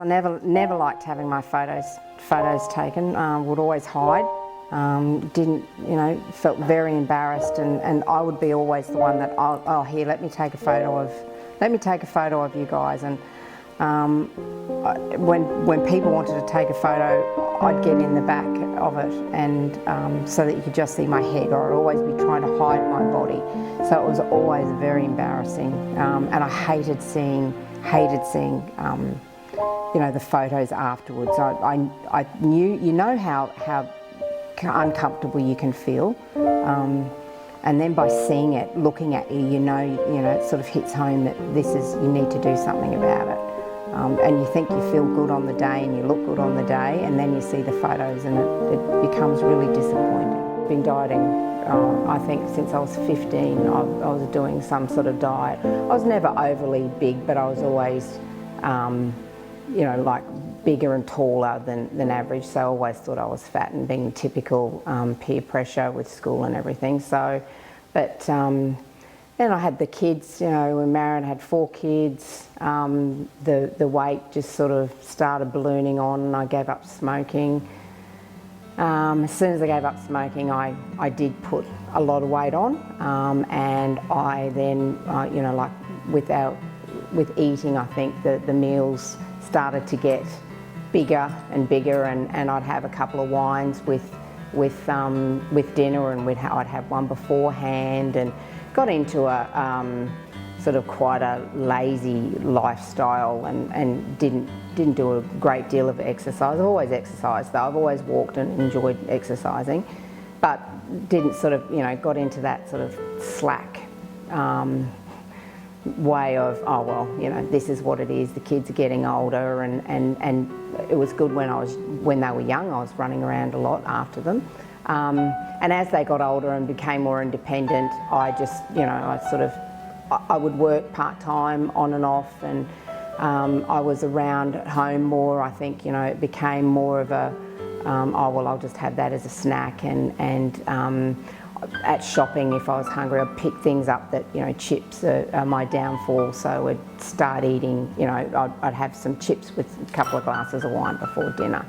I never liked having my photos taken. Would always hide. Didn't, felt very embarrassed, and I would be always the one that, oh here, let me take a photo of you guys. And when people wanted to take a photo, I'd get in the back of it, and so that you could just see my head, or I'd always be trying to hide my body. So it was always very embarrassing, and I hated seeing the photos afterwards. I knew, how uncomfortable you can feel, and then by seeing it, looking at you, it sort of hits home that you need to do something about it. And you think you feel good on the day and you look good on the day, and then you see the photos and it becomes really disappointing. I've been dieting, I think since I was 15, I was doing some sort of diet. I was never overly big, but I was always, like bigger and taller than average, so I always thought I was fat, and being typical peer pressure with school and everything. So, but then I had the kids, we were married, had 4 kids. The weight just sort of started ballooning on, and I gave up smoking. As soon as I gave up smoking, I did put a lot of weight on, and I then, with eating, I think the meals started to get bigger and bigger, and I'd have a couple of wines with dinner, and I'd have one beforehand, and got into a sort of quite a lazy lifestyle, and didn't do a great deal of exercise. I've always exercised though. I've always walked and enjoyed exercising, but didn't sort of, got into that sort of slack way of, oh well, this is what it is. The kids are getting older, and it was good when they were young. I was running around a lot after them. And as they got older and became more independent, I just, I would work part-time on and off, and I was around at home more. I think, it became more of a, oh well, I'll just have that as a snack, and at shopping, if I was hungry, I'd pick things up that, chips are my downfall, so I'd start eating, I'd have some chips with a couple of glasses of wine before dinner.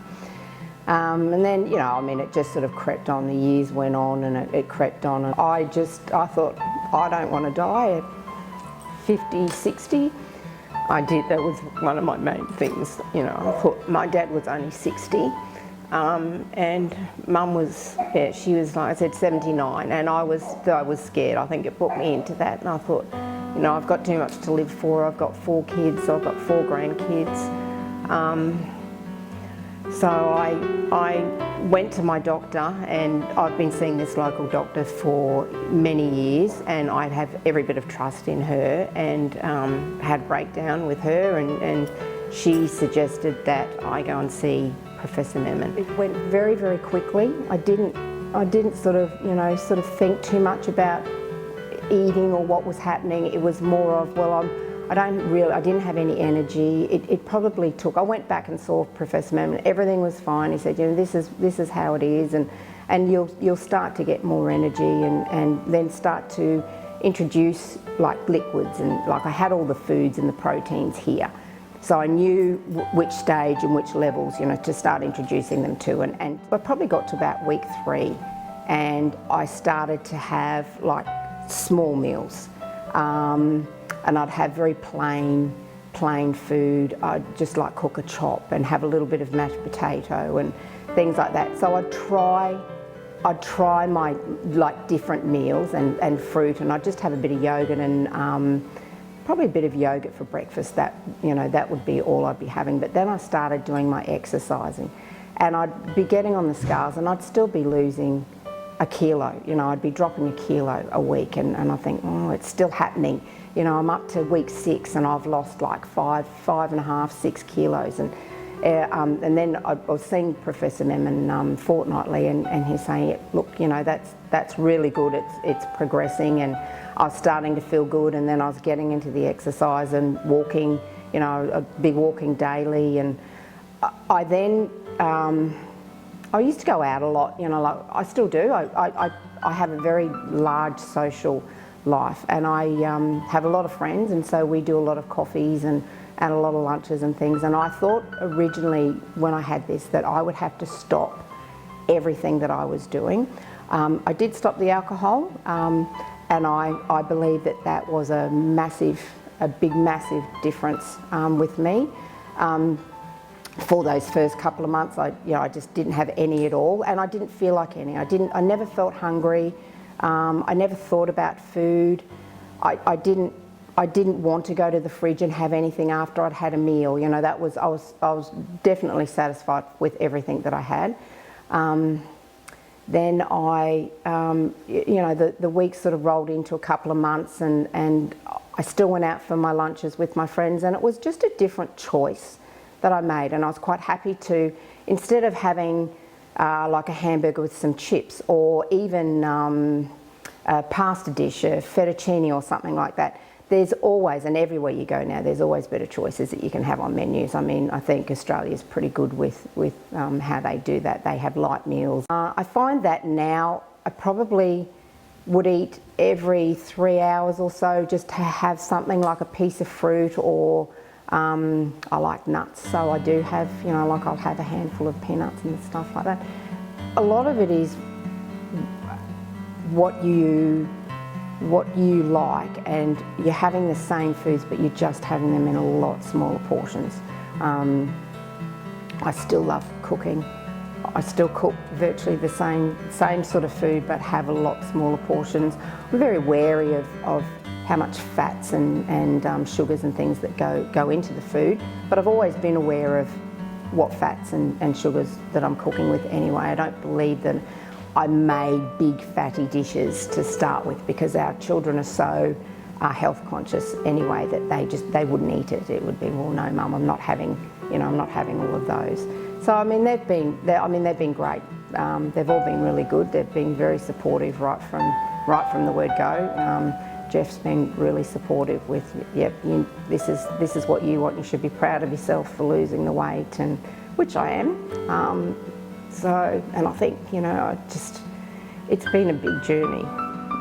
And then, it just sort of crept on. The years went on, and it crept on. And I thought, I don't want to die at 50, 60. That was one of my main things. I thought my dad was only 60, and Mum was, she was, like I said, 79, and I was scared. I think it put me into that, and I thought, I've got too much to live for. I've got 4 kids, so I've got 4 grandkids. So I went to my doctor, and I've been seeing this local doctor for many years, and I'd have every bit of trust in her, and had a breakdown with her, and she suggested that I go and see Professor Memon. It went very, very quickly. I didn't sort of think too much about eating or what was happening. It was more of, well, I didn't have any energy. It probably took, I went back and saw Professor Memon. Everything was fine. He said, this is how it is, and you'll start to get more energy, and then start to introduce like liquids, and like I had all the foods and the proteins here. So I knew which stage and which levels, to start introducing them to, and I probably got to about week 3, and I started to have like small meals. And I'd have very plain food. I'd just like cook a chop and have a little bit of mashed potato and things like that. So I'd try my like different meals and fruit, and I'd just have a bit of yogurt and probably a bit of yogurt for breakfast. That that would be all I'd be having. But then I started doing my exercising, and I'd be getting on the scales, and I'd still be losing a kilo. I'd be dropping a kilo a week, and I think, oh, it's still happening. I'm up to week 6, and I've lost like 5.5, 6 kilos, and then I was seeing Professor Memon fortnightly, and he's saying, look, that's really good. It's progressing, and I was starting to feel good, and then I was getting into the exercise and walking. I'd be walking daily, and I then. I used to go out a lot, like I still do. I have a very large social life. And I have a lot of friends, and so we do a lot of coffees and a lot of lunches and things. And I thought originally when I had this that I would have to stop everything that I was doing. I did stop the alcohol, and I believe that that was a big massive difference with me. For those first couple of months, I just didn't have any at all, and I didn't feel like any. I never felt hungry. I never thought about food. I didn't want to go to the fridge and have anything after I'd had a meal. You know, I was definitely satisfied with everything that I had. Then the weeks sort of rolled into a couple of months, and I still went out for my lunches with my friends, and it was just a different choice that I made. And I was quite happy to, instead of having like a hamburger with some chips, or even a pasta dish, a fettuccine or something like that, there's always, and everywhere you go now, there's always better choices that you can have on menus. I mean, I think Australia's pretty good with how they do that. They have light meals. I find that now I probably would eat every 3 hours or so, just to have something like a piece of fruit, or I like nuts, so I do have, like I'll have a handful of peanuts and stuff like that. A lot of it is what you like, and you're having the same foods, but you're just having them in a lot smaller portions. I still love cooking. I still cook virtually the same sort of food, but have a lot smaller portions. I'm very wary of how much fats and sugars and things that go into the food, but I've always been aware of what fats and sugars that I'm cooking with anyway. I don't believe that I made big fatty dishes to start with, because our children are so health conscious anyway that they wouldn't eat it. It would be, well, no, Mum, I'm not having all of those. So I mean, they've been great. They've all been really good. They've been very supportive right from the word go. Jeff's been really supportive with, yep, this is what you want. You should be proud of yourself for losing the weight, and which I am. So, and I think, it's been a big journey.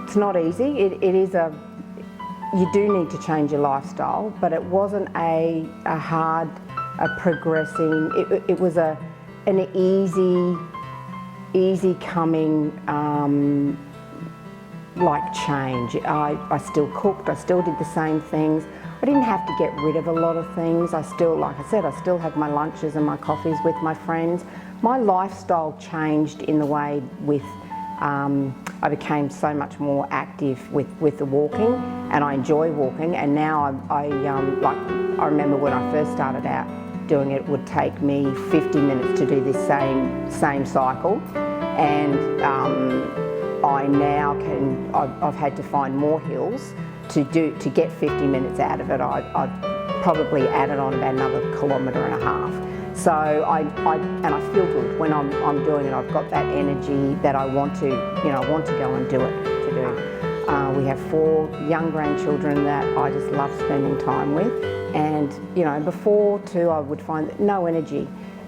It's not easy. It is you do need to change your lifestyle, but it wasn't a hard, progressing. It was an easy coming, like change. I still cooked, I still did the same things. I didn't have to get rid of a lot of things. I still, like I said, I still have my lunches and my coffees with my friends. My lifestyle changed in the way with, I became so much more active with the walking, and I enjoy walking. And now I remember when I first started out doing it, it would take me 50 minutes to do this same cycle, and I now I've had to find more hills to get 50 minutes out of it. I've probably added on about another 1.5 kilometres. So I feel good when I'm doing it. I've got that energy that I want to go and do it. We have 4 young grandchildren that I just love spending time with, and before too, I would find that no energy.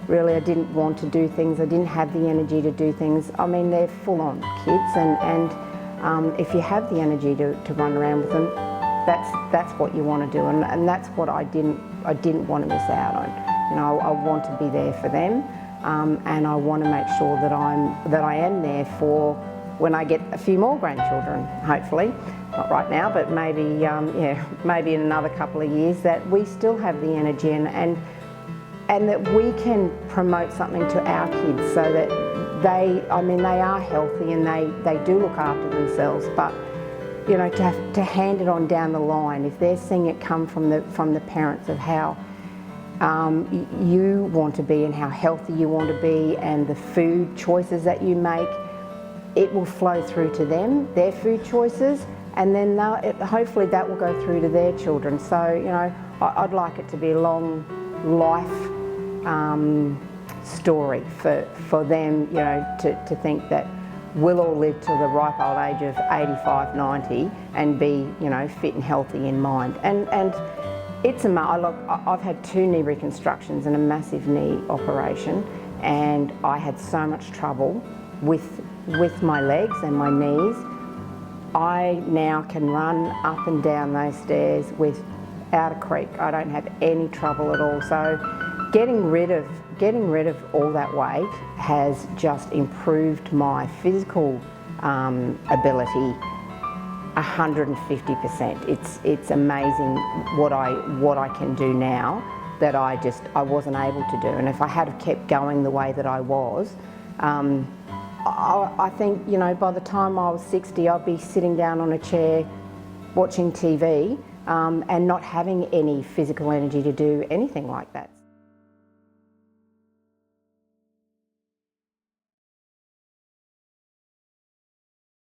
Really, I didn't want to do things. I didn't have the energy to do things. I mean, they're full-on kids, and if you have the energy to run around with them, that's what you want to do, and that's what I didn't want to miss out on. I want to be there for them, and I want to make sure that I am there for when I get a few more grandchildren, hopefully. Not right now, but maybe maybe in another couple of years, that we still have the energy and that we can promote something to our kids, so that they are healthy and they do look after themselves, but to hand it on down the line, if they're seeing it come from the parents of how you want to be and how healthy you want to be, and the food choices that you make, it will flow through to them, their food choices, and then hopefully that will go through to their children. So I'd like it to be a long life story for them, to think that we'll all live to the ripe old age of 85, 90 and be fit and healthy in mind. And I've had 2 knee reconstructions and a massive knee operation, and I had so much trouble with my legs and my knees. I now can run up and down those stairs without a creak. I don't have any trouble at all. So getting rid of all that weight has just improved my physical ability 150%. It's amazing what I can do now that I wasn't able to do. And if I had have kept going the way that I was, I think, you know, by the time I was 60, I'd be sitting down on a chair watching TV and not having any physical energy to do anything like that.